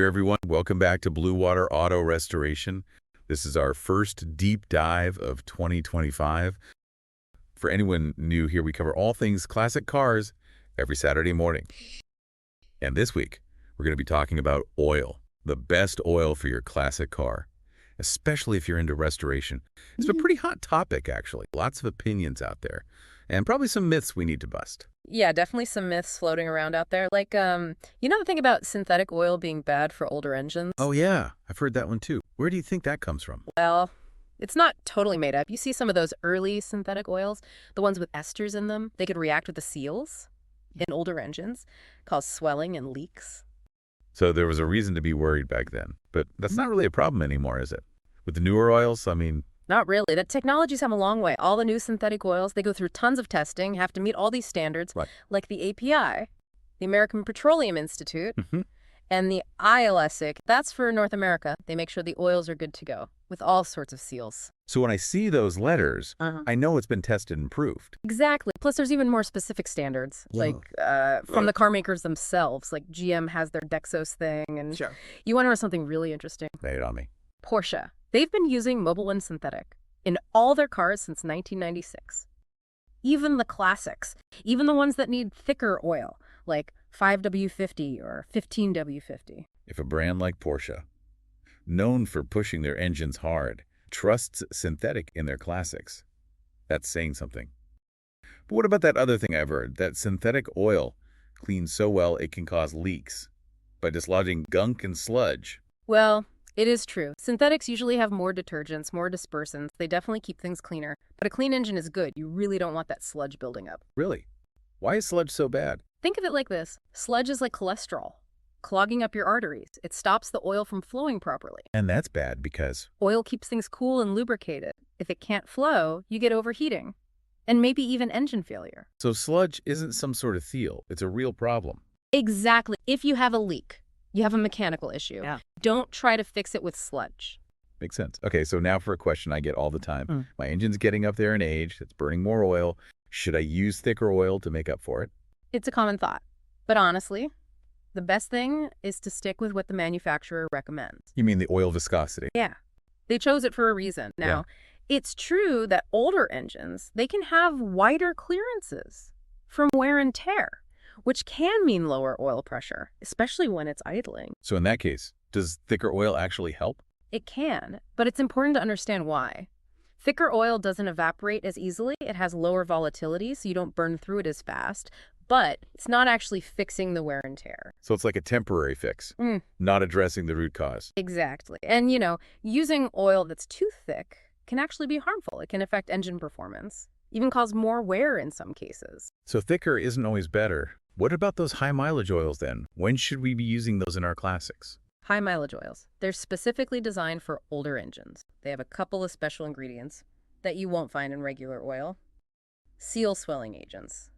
dear everyone. Welcome back to Blue Water Auto Restoration. This is our first deep dive of 2025. For anyone new here, we cover all things classic cars every Saturday morning. And this week, we're going to be talking about oil, the best oil for your classic car, especially if you're into restoration. It's a pretty hot topic, actually. Lots of opinions out there, and probably some myths we need to bust. Yeah, definitely some myths floating around out there. Like, you know the thing about synthetic oil being bad for older engines? Oh, yeah. I've heard that one, too. Where do you think that comes from? Well, it's not totally made up. You see some of those early synthetic oils, the ones with esters in them, they could react with the seals in older engines, cause swelling and leaks. So there was a reason to be worried back then. But that's not really a problem anymore, is it? With the newer oils, I mean... Not really. The technology's come a long way. All the new synthetic oils, they go through tons of testing, have to meet all these standards, Right. like the API, the American Petroleum Institute, and the ILSIC. That's for North America. They make sure the oils are good to go, with all sorts of seals. So when I see those letters, I know it's been tested and proved. Exactly. Plus, there's even more specific standards, like from the car makers themselves. Like GM has their Dexos thing, and Sure. You want to know something really interesting? Lay it on me. Porsche. They've been using Mobil 1 synthetic in all their cars since 1996. Even the classics, even the ones that need thicker oil, like 5W50 or 15W50. If a brand like Porsche, known for pushing their engines hard, trusts synthetic in their classics, that's saying something. But what about that other thing I've heard, that synthetic oil cleans so well it can cause leaks by dislodging gunk and sludge? Well, it is true. Synthetics usually have more detergents, more dispersants. They definitely keep things cleaner. But a clean engine is good. You really don't want that sludge building up. Really? Why is sludge so bad? Think of it like this. Sludge is like cholesterol, clogging up your arteries. It stops the oil from flowing properly. And that's bad because... Oil keeps things cool and lubricated. If it can't flow, you get overheating. And maybe even engine failure. So sludge isn't some sort of thiel. It's a real problem. Exactly. If you have a leak, you have a mechanical issue. Yeah. Don't try to fix it with sludge. Makes sense. Okay, so now for a question I get all the time. My engine's getting up there in age. It's burning more oil. Should I use thicker oil to make up for it? It's a common thought. But honestly, the best thing is to stick with what the manufacturer recommends. You mean the oil viscosity? Yeah. They chose it for a reason. Now, It's true that older engines, they can have wider clearances from wear and tear, which can mean lower oil pressure, especially when it's idling. So in that case, does thicker oil actually help? It can, but it's important to understand why. Thicker oil doesn't evaporate as easily. It has lower volatility, so you don't burn through it as fast. But it's not actually fixing the wear and tear. So it's like a temporary fix, not addressing the root cause. Exactly. And, using oil that's too thick can actually be harmful. It can affect engine performance, even cause more wear in some cases. So thicker isn't always better. What about those high mileage oils then? When should we be using those in our classics? High mileage oils. They're specifically designed for older engines. They have a couple of special ingredients that you won't find in regular oil. Seal swelling agents.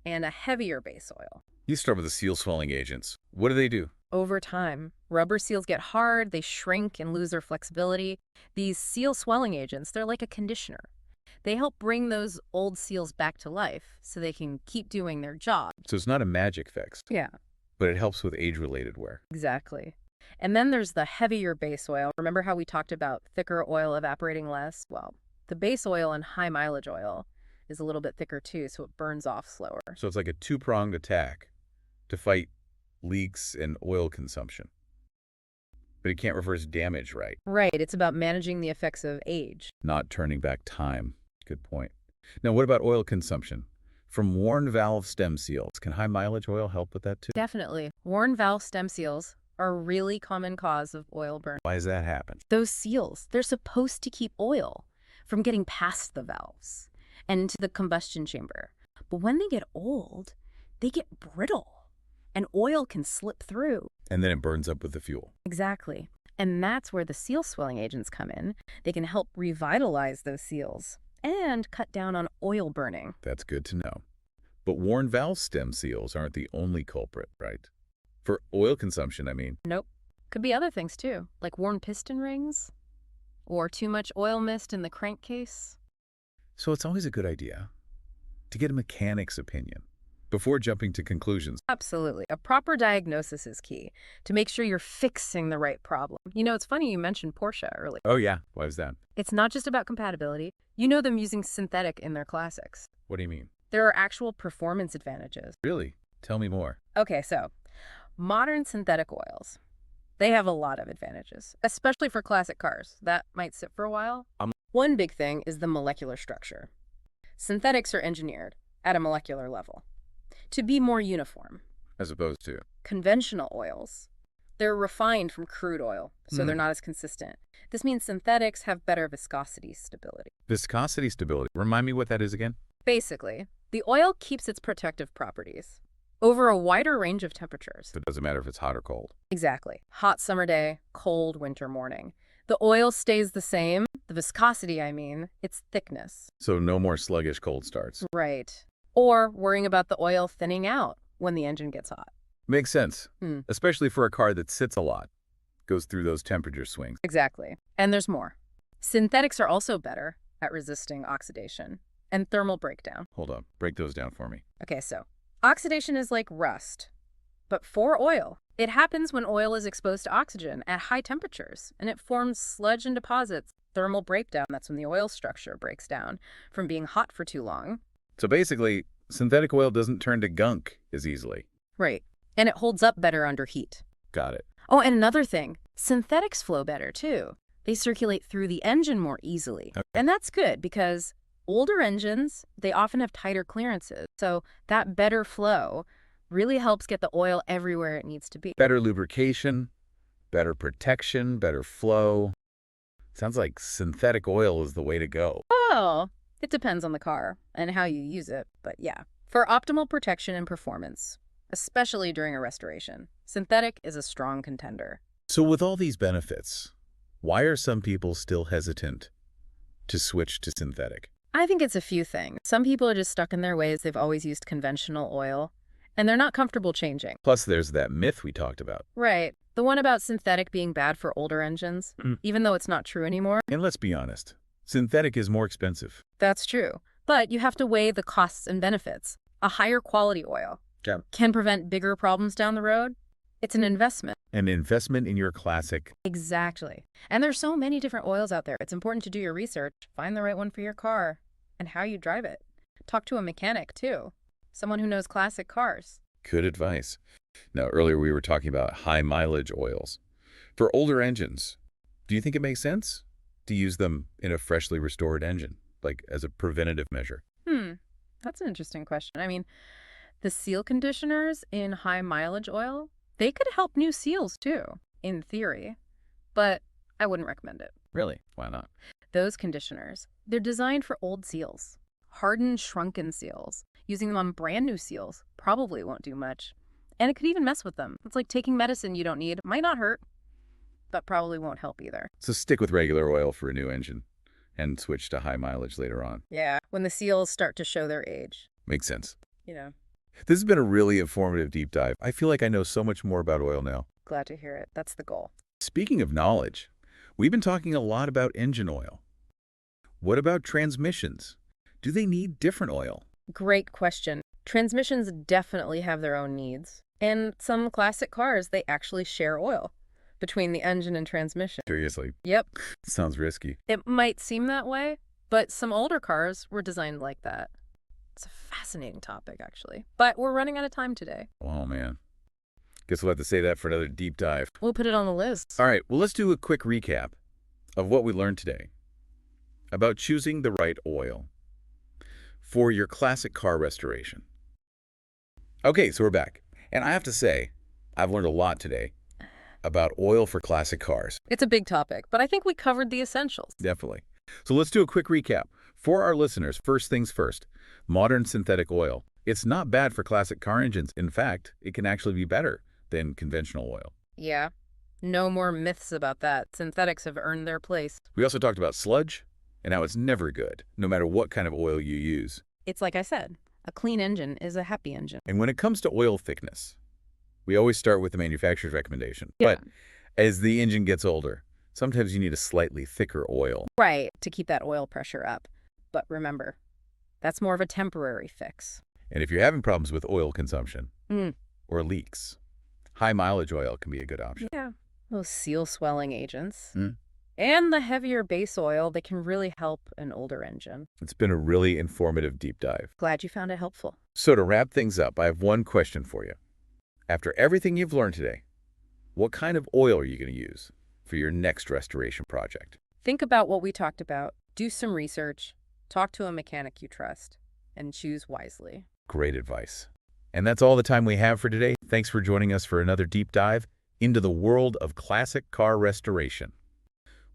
And a heavier base oil. You start with the seal swelling agents. What do? Over time, rubber seals get hard, they shrink and lose their flexibility. These seal swelling agents, they're like a conditioner. They help bring those old seals back to life so they can keep doing their job. So it's not a magic fix, Yeah, but it helps with age-related wear. exactly. And then there's the heavier base oil. Remember how we talked about thicker oil evaporating less? Well, the base oil and high mileage oil is a little bit thicker too, so it burns off slower. So it's like a two-pronged attack to fight leaks and oil consumption. But it can't reverse damage, right? Right, it's about managing the effects of age. Not turning back time. Good point. Now, what about oil consumption? From worn valve stem seals, can high mileage oil help with that too? Definitely. Worn valve stem seals are a really common cause of oil burn. Why does that happen? Those seals, they're supposed to keep oil from getting past the valves and into the combustion chamber. But when they get old, they get brittle and oil can slip through. And then it burns up with the fuel. Exactly. And that's where the seal swelling agents come in. They can help revitalize those seals and cut down on oil burning. That's good to know. But worn valve stem seals aren't the only culprit, right? For oil consumption, I mean. Nope. Could be other things too, like worn piston rings or too much oil mist in the crankcase. So it's always a good idea to get a mechanic's opinion before jumping to conclusions. Absolutely. A proper diagnosis is key to make sure you're fixing the right problem. You know, it's funny you mentioned Porsche earlier. Oh yeah, why is that? It's not just about compatibility. You know them using synthetic in their classics. What do you mean? There are actual performance advantages. Really? Tell me more. Okay, so modern synthetic oils, they have a lot of advantages, especially for classic cars that might sit for a while. One big thing is the molecular structure. Synthetics are engineered at a molecular level to be more uniform. As opposed to? Conventional oils, they're refined from crude oil, so they're not as consistent. This means synthetics have better viscosity stability. Viscosity stability. Remind me what that is again? Basically, the oil keeps its protective properties over a wider range of temperatures. It doesn't matter if it's hot or cold. Exactly. Hot summer day, cold winter morning. The oil stays the same. The viscosity, I mean, its thickness. So no more sluggish cold starts. Right. Or worrying about the oil thinning out when the engine gets hot. Makes sense, especially for a car that sits a lot, goes through those temperature swings. Exactly. And there's more. Synthetics are also better at resisting oxidation and thermal breakdown. Hold on, break those down for me. Okay, so oxidation is like rust, but for oil. It happens when oil is exposed to oxygen at high temperatures, and it forms sludge and deposits. Thermal breakdown, that's when the oil structure breaks down from being hot for too long. So basically, synthetic oil doesn't turn to gunk as easily. Right. And it holds up better under heat. Got it. Oh, and another thing, synthetics flow better too. They circulate through the engine more easily. Okay. And that's good because older engines, they often have tighter clearances. So that better flow really helps get the oil everywhere it needs to be. Better lubrication, better protection, better flow. Sounds like synthetic oil is the way to go. Oh, it depends on the car and how you use it. But yeah, for optimal protection and performance, especially during a restoration, synthetic is a strong contender. So with all these benefits, why are some people still hesitant to switch to synthetic? I think it's a few things. Some people are just stuck in their ways. They've always used conventional oil, and they're not comfortable changing. Plus, there's that myth we talked about. Right. The one about synthetic being bad for older engines, even though it's not true anymore. And let's be honest, synthetic is more expensive. That's true. But you have to weigh the costs and benefits. A higher quality oil can prevent bigger problems down the road. It's an investment. An investment in your classic. Exactly. And there's so many different oils out there. It's important to do your research, find the right one for your car, and how you drive it. Talk to a mechanic, too. Someone who knows classic cars. Good advice. Now, earlier we were talking about high mileage oils. For older engines, do you think it makes sense to use them in a freshly restored engine, like as a preventative measure? That's an interesting question. I mean, the seal conditioners in high mileage oil, they could help new seals too, in theory, but I wouldn't recommend it. Really? Why not? Those conditioners, they're designed for old seals, hardened, shrunken seals. Using them on brand new seals probably won't do much. And it could even mess with them. It's like taking medicine you don't need. Might not hurt, but probably won't help either. So stick with regular oil for a new engine and switch to high mileage later on. Yeah, when the seals start to show their age. Makes sense. You know, This has been a really informative deep dive. I feel like I know so much more about oil now. glad to hear it. That's the goal. Speaking of knowledge, we've been talking a lot about engine oil. What about transmissions? Do they need different oil? Great question. Transmissions definitely have their own needs. And some classic cars, they actually share oil between the engine and transmission. Seriously, Yep. sounds risky. It might seem that way, but some older cars were designed like that. It's a fascinating topic, actually. But we're running out of time today. Oh, man. Guess we'll have to say that for another deep dive. We'll put it on the list. All right, well, let's do a quick recap of what we learned today about choosing the right oil for your classic car restoration. Okay, so we're back. And I have to say, I've learned a lot today about oil for classic cars. It's a big topic, but I think we covered the essentials. Definitely. So let's do a quick recap. For our listeners, first things first, modern synthetic oil. It's not bad for classic car engines. In fact, it can actually be better than conventional oil. Yeah. No more myths about that. Synthetics have earned their place. We also talked about sludge and how it's never good, no matter what kind of oil you use. It's like I said, a clean engine is a happy engine. And when it comes to oil thickness, we always start with the manufacturer's recommendation. Yeah. But as the engine gets older, sometimes you need a slightly thicker oil. Right, to keep that oil pressure up. But remember, that's more of a temporary fix. And if you're having problems with oil consumption Mm. or leaks, high mileage oil can be a good option. Yeah. Those seal swelling agents. Mm. And the heavier base oil that can really help an older engine. It's been a really informative deep dive. Glad you found it helpful. So to wrap things up, I have one question for you. After everything you've learned today, what kind of oil are you going to use for your next restoration project? Think about what we talked about, do some research, talk to a mechanic you trust, and choose wisely. Great advice. And that's all the time we have for today. Thanks for joining us for another deep dive into the world of classic car restoration.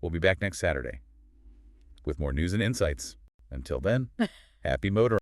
We'll be back next Saturday with more news and insights. Until then, happy motoring.